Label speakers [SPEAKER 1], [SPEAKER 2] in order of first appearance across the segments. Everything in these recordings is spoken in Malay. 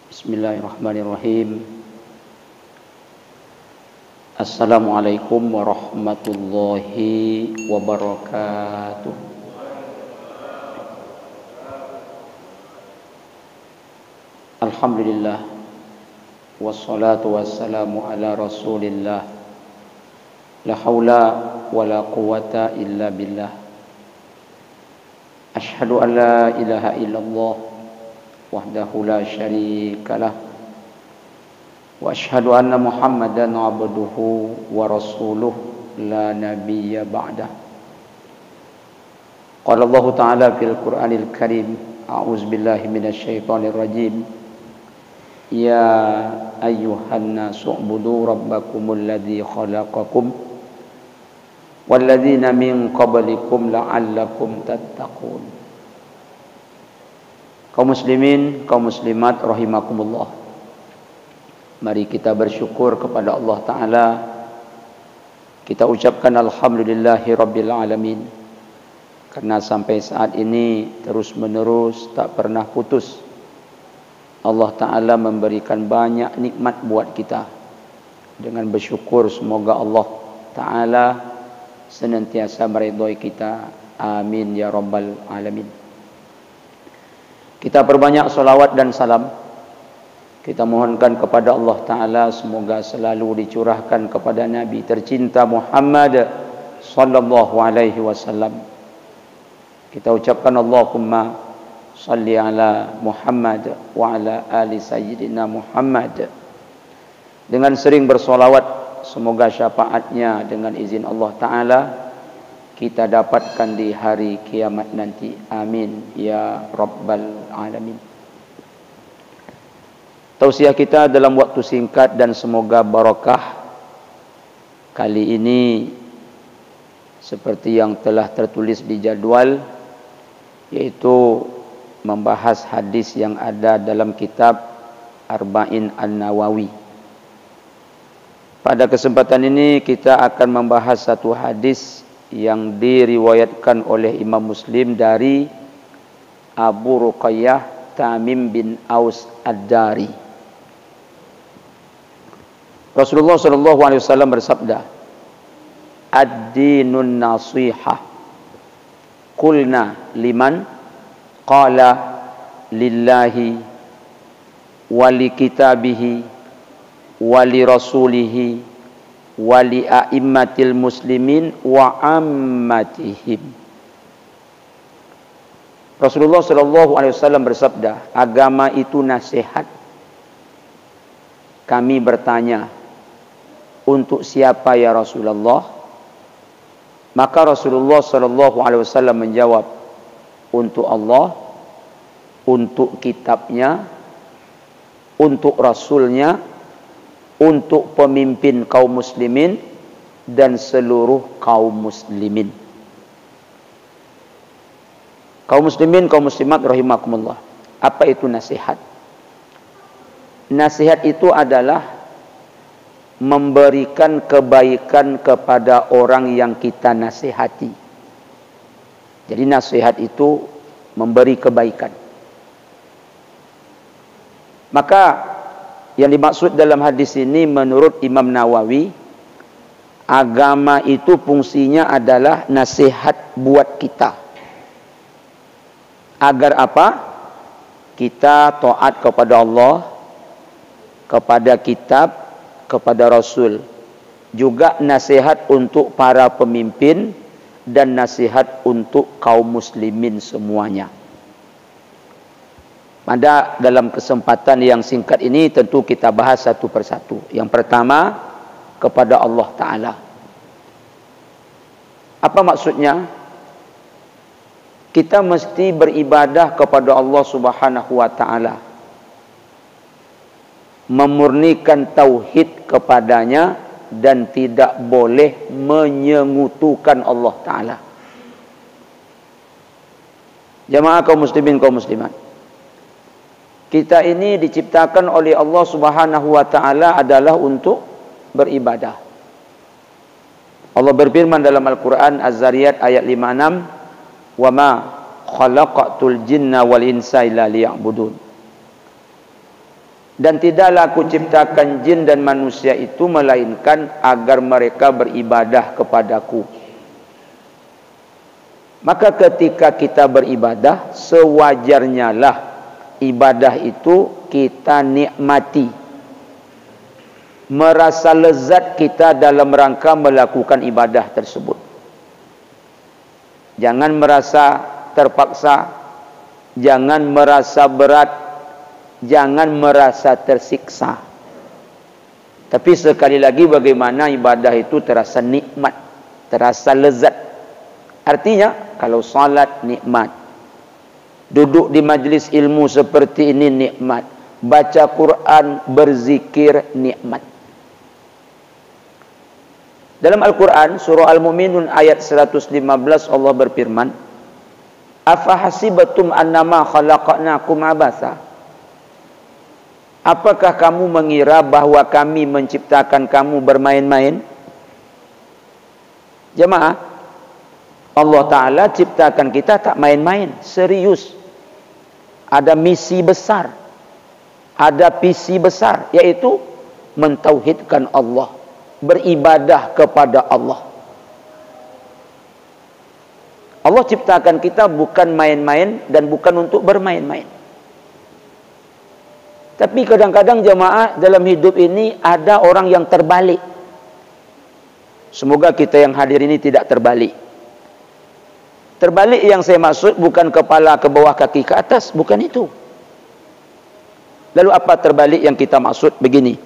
[SPEAKER 1] Bismillahirrahmanirrahim. Assalamualaikum warahmatullahi wabarakatuh. Alhamdulillah, wassalatu wassalamu ala rasulillah. La haula wa la quwata illa billah. Ashhadu an la ilaha illallah wahdahu la syarikalah wa ashhadu anna Muhammadan abduhu wa rasuluh la nabiyya ba'dah. Qala Allah Ta'ala fil Qur'anil Karim, a'udzu billahi minasy syaithanir rajim. Ya ayyuhan nasu ubudu rabbakumul ladzi khalaqakum wal ladzina min qablikum la'allakum tattaqun. Kaum muslimin, kaum muslimat rahimakumullah. Mari kita bersyukur kepada Allah Ta'ala. Kita ucapkan alhamdulillahi rabbil alamin, karena sampai saat ini terus menerus tak pernah putus Allah Ta'ala memberikan banyak nikmat buat kita. Dengan bersyukur semoga Allah Ta'ala senantiasa meridhai kita. Amin ya rabbal alamin. Kita perbanyak salawat dan salam. Kita mohonkan kepada Allah Ta'ala semoga selalu dicurahkan kepada Nabi tercinta Muhammad sallallahu alaihi wasallam. Kita ucapkan Allahumma salli ala Muhammad wa ala ali sayyidina Muhammad. Dengan sering bersolawat, semoga syafaatnya dengan izin Allah Ta'ala kita dapatkan di hari kiamat nanti. Amin ya rabbal alamin. Tausiah kita dalam waktu singkat dan semoga barakah. Kali ini seperti yang telah tertulis di jadwal, yaitu membahas hadis yang ada dalam kitab Arba'in An-Nawawi. Pada kesempatan ini kita akan membahas satu hadis yang diriwayatkan oleh Imam Muslim dari Abu Ruqayyah Tamim bin Aus Ad-Dari. Rasulullah sallallahu alaihi wasallam bersabda, "Ad-dinun nasihah." Qulna liman? Qala lillahi wa li kitabihi wa li rasulihi wali a'immatil muslimin wa ammatihim. Rasulullah sallallahu alaihi wasallam bersabda, agama itu nasihat. Kami bertanya, untuk siapa ya Rasulullah? Maka Rasulullah sallallahu alaihi wasallam menjawab, untuk Allah, untuk kitabnya, untuk rasulnya, untuk pemimpin kaum muslimin dan seluruh kaum muslimin. Kaum muslimin, kaum muslimat rahimakumullah. Apa itu nasihat? Nasihat itu adalah memberikan kebaikan kepada orang yang kita nasihati. Jadi nasihat itu memberi kebaikan. Maka yang dimaksud dalam hadis ini menurut Imam Nawawi, agama itu fungsinya adalah nasihat buat kita. Agar apa? Kita taat kepada Allah, kepada kitab, kepada Rasul. Juga nasihat untuk para pemimpin dan nasihat untuk kaum muslimin semuanya. Pada dalam kesempatan yang singkat ini tentu kita bahas satu persatu. Yang pertama, kepada Allah Ta'ala. Apa maksudnya? Kita mesti beribadah kepada Allah Subhanahu wa Ta'ala, memurnikan tauhid kepadanya dan tidak boleh menyekutukan Allah Ta'ala. Jamaah kaum muslimin, kaum muslimat, kita ini diciptakan oleh Allah Subhanahu wa Ta'ala adalah untuk beribadah. Allah berfirman dalam Al-Quran Az-Zariyat ayat 56, "Wa ma khalaqatul jinna wal insa illa liya'budun." Dan tidaklah aku ciptakan jin dan manusia itu melainkan agar mereka beribadah kepadaku. Maka ketika kita beribadah, sewajarnya lah ibadah itu kita nikmati. Merasa lezat kita dalam rangka melakukan ibadah tersebut. Jangan merasa terpaksa, jangan merasa berat, jangan merasa tersiksa. Tapi sekali lagi bagaimana ibadah itu terasa nikmat, terasa lezat. Artinya kalau salat nikmat, duduk di majlis ilmu seperti ini nikmat, baca Quran, berzikir nikmat. Dalam Al-Quran surah Al-Mu'minun ayat 115 Allah berfirman, "Afahasibatum annama khalaqnakum abasa?" Apakah kamu mengira bahwa kami menciptakan kamu bermain-main? Jemaah, Allah Ta'ala ciptakan kita tak main-main, serius. Ada misi besar, ada visi besar, yaitu mentauhidkan Allah, beribadah kepada Allah. Allah ciptakan kita bukan main-main dan bukan untuk bermain-main. Tapi kadang-kadang jemaah dalam hidup ini ada orang yang terbalik. Semoga kita yang hadir ini tidak terbalik. Terbalik yang saya maksud bukan kepala ke bawah kaki ke atas, bukan itu. Lalu apa terbalik yang kita maksud? Begini.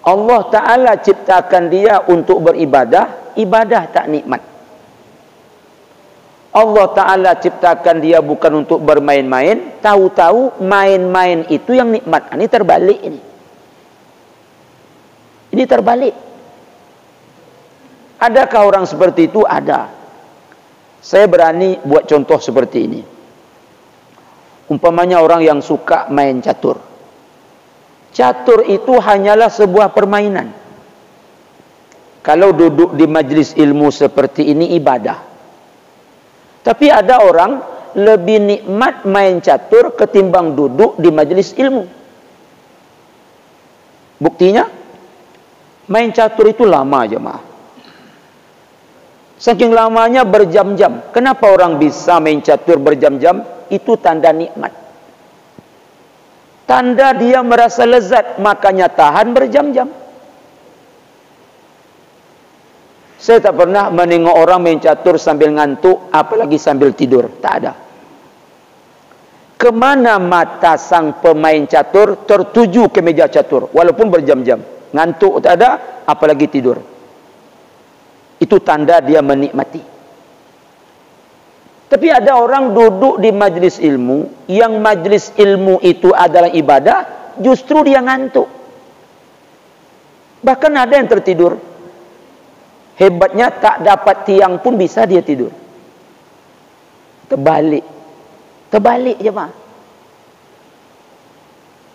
[SPEAKER 1] Allah Ta'ala ciptakan dia untuk beribadah, ibadah tak nikmat. Allah Ta'ala ciptakan dia bukan untuk bermain-main, tahu-tahu main-main itu yang nikmat. Ini terbalik ini. Ini terbalik. Adakah orang seperti itu? Ada. Saya berani buat contoh seperti ini. Umpamanya orang yang suka main catur. Catur itu hanyalah sebuah permainan. Kalau duduk di majlis ilmu seperti ini ibadah. Tapi ada orang lebih nikmat main catur ketimbang duduk di majlis ilmu. Buktinya, main catur itu lama jemaah. Saking lamanya berjam-jam. Kenapa orang bisa main catur berjam-jam? Itu tanda nikmat. Tanda dia merasa lezat, makanya tahan berjam-jam. Saya tak pernah menengok orang main catur sambil ngantuk, apalagi sambil tidur. Tak ada. Kemana mata sang pemain catur tertuju ke meja catur, walaupun berjam-jam. Ngantuk tak ada, apalagi tidur. Itu tanda dia menikmati. Tapi ada orang duduk di majlis ilmu, yang majlis ilmu itu adalah ibadah, justru dia ngantuk. Bahkan ada yang tertidur. Hebatnya tak dapat tiang pun bisa dia tidur. Terbalik. Terbalik je Pak.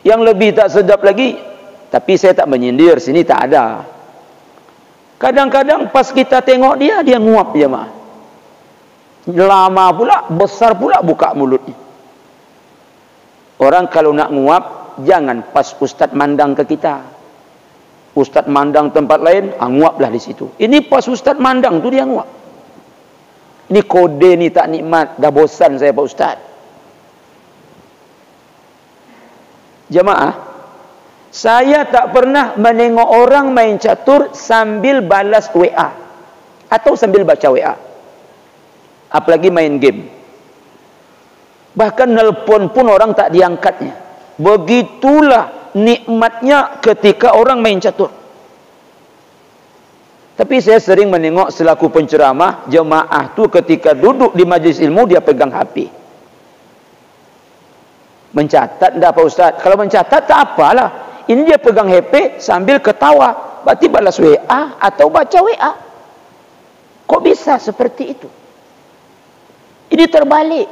[SPEAKER 1] Yang lebih tak sedap lagi, tapi saya tak menyindir, sini tak ada. Kadang-kadang pas kita tengok dia nguap je Pak. Lama pula, besar pula buka mulutnya. Orang kalau nak nguap, jangan pas ustaz mandang ke kita. Ustaz mandang tempat lain, nguaplah di situ. Ini pas ustaz mandang tu dia nguap. Ini kode ni tak nikmat, dah bosan saya Pak Ustaz. Jemaah, saya tak pernah menengok orang main catur sambil balas WA atau sambil baca WA. Apalagi main game. Bahkan nelpon pun orang tak diangkatnya. Begitulah nikmatnya ketika orang main catur. Tapi saya sering menengok selaku penceramah, jemaah tu ketika duduk di majlis ilmu dia pegang HP. Mencatat dah Pak Ustaz? Kalau mencatat tak apalah. Ini dia pegang HP sambil ketawa. Berarti balas WA atau baca WA. Kok bisa seperti itu? Ini terbalik.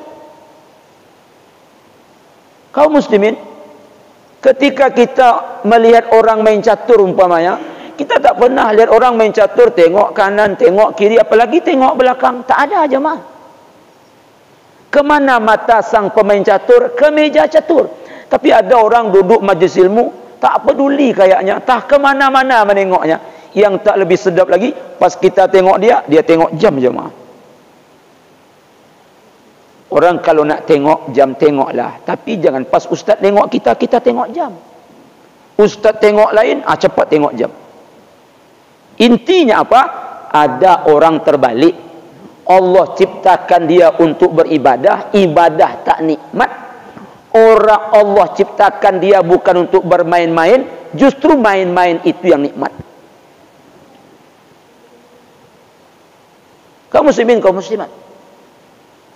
[SPEAKER 1] Kaum muslimin, ketika kita melihat orang main catur umpamanya, kita tak pernah lihat orang main catur tengok kanan, tengok kiri, apalagi tengok belakang. Tak ada jemaah. Kemana mata sang pemain catur? Ke meja catur. Tapi ada orang duduk majlis ilmu, tak peduli kayaknya, tak ke mana-mana menengoknya. Yang tak lebih sedap lagi, pas kita tengok dia tengok jam jemaah. Orang kalau nak tengok jam, tengoklah. Tapi jangan pas ustaz tengok kita tengok jam. Ustaz tengok lain, cepat tengok jam. Intinya apa? Ada orang terbalik. Allah ciptakan dia untuk beribadah, ibadah tak nikmat. Orang Allah ciptakan dia bukan untuk bermain-main, justru main-main itu yang nikmat. Kaum muslimin, kaum muslimat.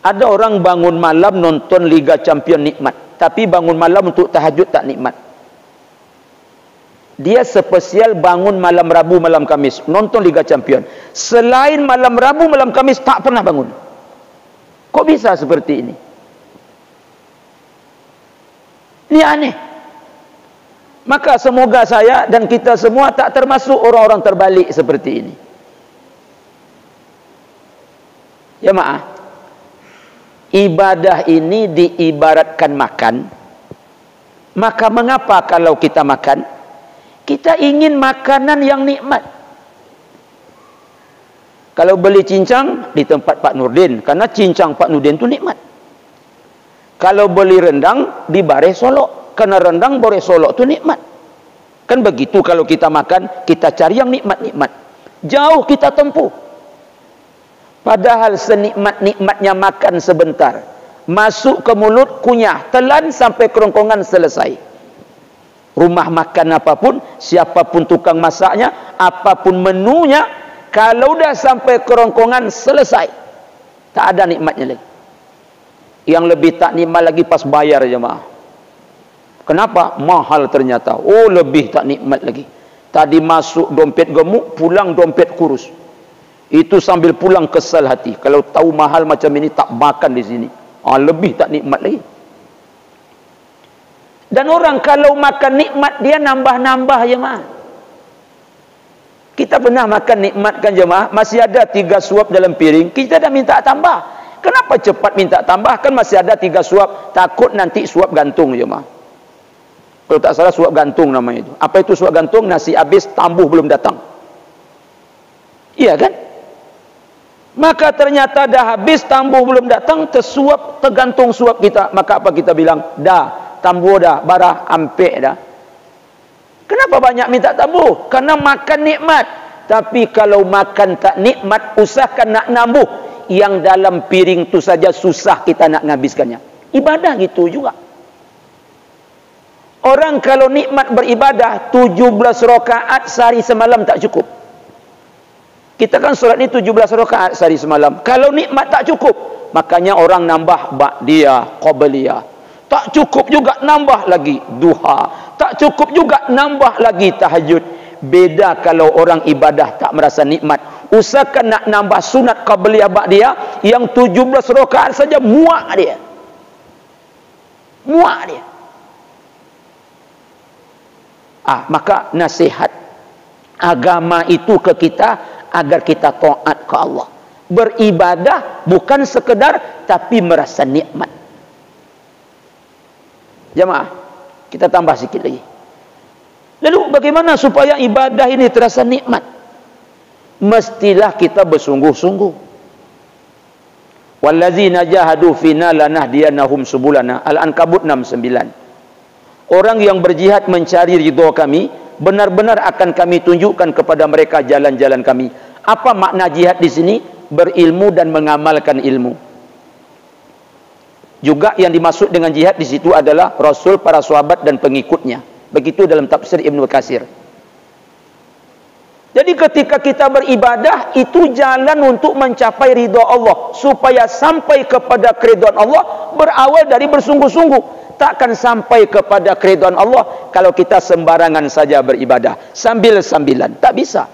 [SPEAKER 1] Ada orang bangun malam nonton Liga Champion nikmat, tapi bangun malam untuk tahajud tak nikmat. Dia spesial bangun malam Rabu, malam Kamis nonton Liga Champion. Selain malam Rabu, malam Kamis tak pernah bangun. Kok bisa seperti ini? Ini aneh. Maka semoga saya dan kita semua tak termasuk orang-orang terbalik seperti ini. Ya maaf. Ibadah ini diibaratkan makan. Maka mengapa kalau kita makan? Kita ingin makanan yang nikmat. Kalau beli cincang di tempat Pak Nurdin, karena cincang Pak Nurdin itu nikmat. Kalau beli rendang di Bare Solok, karena rendang Bare Solok itu nikmat. Kan begitu kalau kita makan, kita cari yang nikmat-nikmat. Jauh kita tempuh. Padahal senikmat-nikmatnya makan sebentar, masuk ke mulut, kunyah, telan sampai kerongkongan selesai. Rumah makan apapun, siapapun tukang masaknya, apapun menunya, kalau dah sampai kerongkongan selesai, tak ada nikmatnya lagi. Yang lebih tak nikmat lagi pas bayar jemaah. Kenapa? Mahal ternyata. Oh, lebih tak nikmat lagi. Tadi masuk dompet gemuk, pulang dompet kurus. Itu sambil pulang kesal hati. Kalau tahu mahal macam ini tak makan di sini. Lebih tak nikmat lagi. Dan orang kalau makan nikmat dia nambah-nambah jemaah. Kita pernah makan nikmat kan jemaah, masih ada 3 suap dalam piring, kita dah minta tambah. Kenapa cepat minta tambah? Kan masih ada 3 suap, takut nanti suap gantung jemaah. Kalau tak salah suap gantung namanya itu. Apa itu suap gantung? Nasi habis, tambuh belum datang. Iya kan? Maka ternyata dah habis, tambuh belum datang, tergantung suap kita. Maka apa kita bilang? Dah, tambuh dah, barah, ampek dah. Kenapa banyak minta tambuh? Karena makan nikmat. Tapi kalau makan tak nikmat, usahakan nak nambah. Yang dalam piring tu saja susah kita nak ngabiskannya. Ibadah gitu juga. Orang kalau nikmat beribadah 17 rakaat sehari semalam tak cukup. Kita kan solat ni 17 rakaat sehari semalam. Kalau nikmat tak cukup, makanya orang nambah ba'diyah, qabliyah. Tak cukup juga nambah lagi duha. Tak cukup juga nambah lagi tahajud. Beda kalau orang ibadah tak merasa nikmat. Usahakan nak nambah sunat qabliyah ba'diyah yang 17 rakaat saja muak dia. Muak dia. Maka nasihat agama itu ke kita agar kita taat ke Allah. Beribadah bukan sekedar tapi merasa nikmat. Jemaah, kita tambah sikit lagi. Lalu bagaimana supaya ibadah ini terasa nikmat? Mestilah kita bersungguh-sungguh. Wallazina jahadu fina lanahdiyanahum subulana. Al-Ankabut 69. Orang yang berjihad mencari ridha kami, benar-benar akan kami tunjukkan kepada mereka jalan-jalan kami. Apa makna jihad di sini? Berilmu dan mengamalkan ilmu. Juga yang dimaksud dengan jihad di situ adalah Rasul, para sahabat dan pengikutnya. Begitu dalam tafsir Ibnu Katsir. Jadi ketika kita beribadah, itu jalan untuk mencapai ridha Allah. Supaya sampai kepada keridhaan Allah, berawal dari bersungguh-sungguh. Takkan sampai kepada keridhaan Allah kalau kita sembarangan saja beribadah, sambil-sambilan. Tak bisa.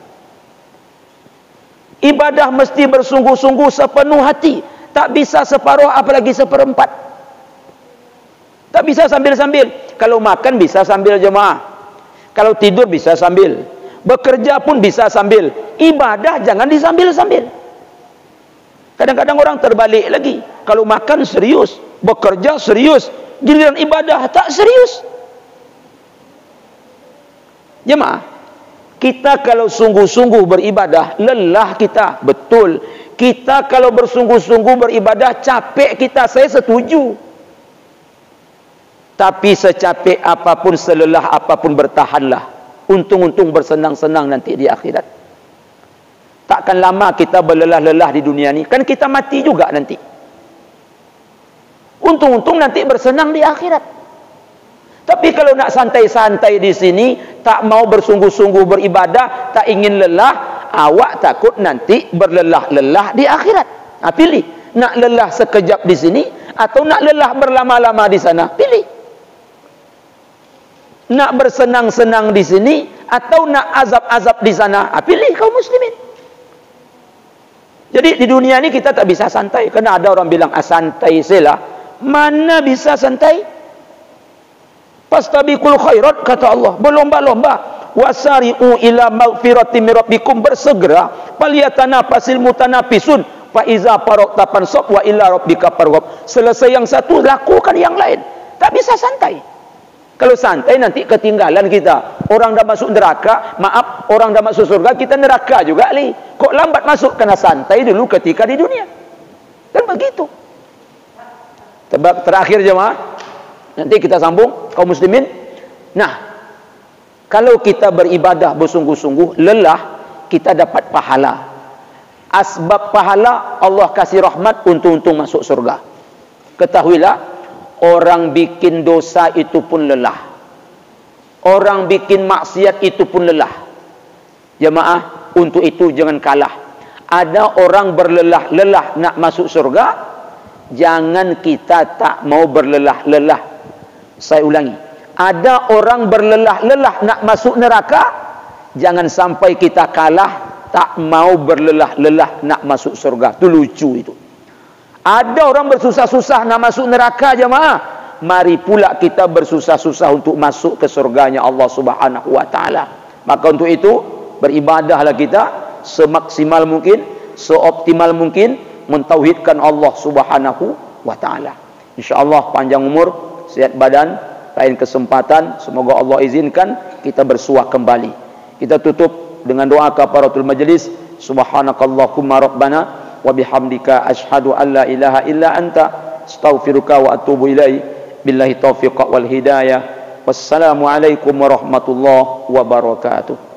[SPEAKER 1] Ibadah mesti bersungguh-sungguh sepenuh hati. Tak bisa separuh, apalagi seperempat. Tak bisa sambil-sambil. Kalau makan bisa sambil jemaah. Kalau tidur bisa sambil. Bekerja pun bisa sambil. Ibadah jangan disambil-sambil. Kadang-kadang orang terbalik lagi. Kalau makan serius, bekerja serius, giliran ibadah tak serius. Jemaah, kita kalau sungguh-sungguh beribadah, lelah kita, betul. Kita kalau bersungguh-sungguh beribadah, capek kita, saya setuju. Tapi secapek apapun, selelah apapun, bertahanlah. Untung-untung bersenang-senang nanti di akhirat. Takkan lama kita berlelah-lelah di dunia ni. Kan kita mati juga nanti. Untung-untung nanti bersenang di akhirat. Tapi kalau nak santai-santai di sini, tak mau bersungguh-sungguh beribadah, tak ingin lelah, awak takut nanti berlelah-lelah di akhirat. Pilih. Nak lelah sekejap di sini, atau nak lelah berlama-lama di sana? Pilih. Nak bersenang-senang di sini, atau nak azab-azab di sana? Pilih kaum muslimin. Jadi di dunia ni kita tak bisa santai. Kerana ada orang bilang, santai sajalah. Mana bisa santai? Fastabiqul khairat, kata Allah, berlomba-lomba. Wasari'u ila maghfiratin min rabbikum, bersegera. Falyatanafasil mutanafisun, fa iza faragta fansab wa ila rabbika farghab. Selesai yang satu, lakukan yang lain. Tak bisa santai. Kalau santai nanti ketinggalan kita. Orang dah masuk neraka, maaf, orang dah masuk surga, kita neraka juga li. Kok lambat masuk? Kena santai dulu ketika di dunia. Kan begitu. Terakhir jemaah, nanti kita sambung kaum muslimin. Nah, kalau kita beribadah bersungguh-sungguh, lelah, kita dapat pahala. Asbab pahala, Allah kasih rahmat, untung-untung masuk surga. Ketahuilah, orang bikin dosa itu pun lelah. Orang bikin maksiat itu pun lelah. Jemaah, untuk itu jangan kalah. Ada orang berlelah-lelah nak masuk surga, jangan kita tak mau berlelah-lelah. Saya ulangi, ada orang berlelah-lelah nak masuk neraka, jangan sampai kita kalah tak mau berlelah-lelah nak masuk surga. Itu lucu itu. Ada orang bersusah-susah nak masuk neraka, jemaah. Mari pula kita bersusah-susah untuk masuk ke surganya Allah Subhanahu wa taala. Maka untuk itu, beribadahlah kita semaksimal mungkin, seoptimal mungkin, mentauhidkan Allah Subhanahu wa taala. Insyaallah panjang umur, sihat badan, lain kesempatan semoga Allah izinkan kita bersuah kembali. Kita tutup dengan doa kafaratul majlis. Subhanakallahumma rabbana wa bihamdika asyhadu an la ilaha illa anta astaghfiruka wa atubu ilaik. Billahi taufiq wal hidayah. Wassalamu alaikum warahmatullahi wabarakatuh.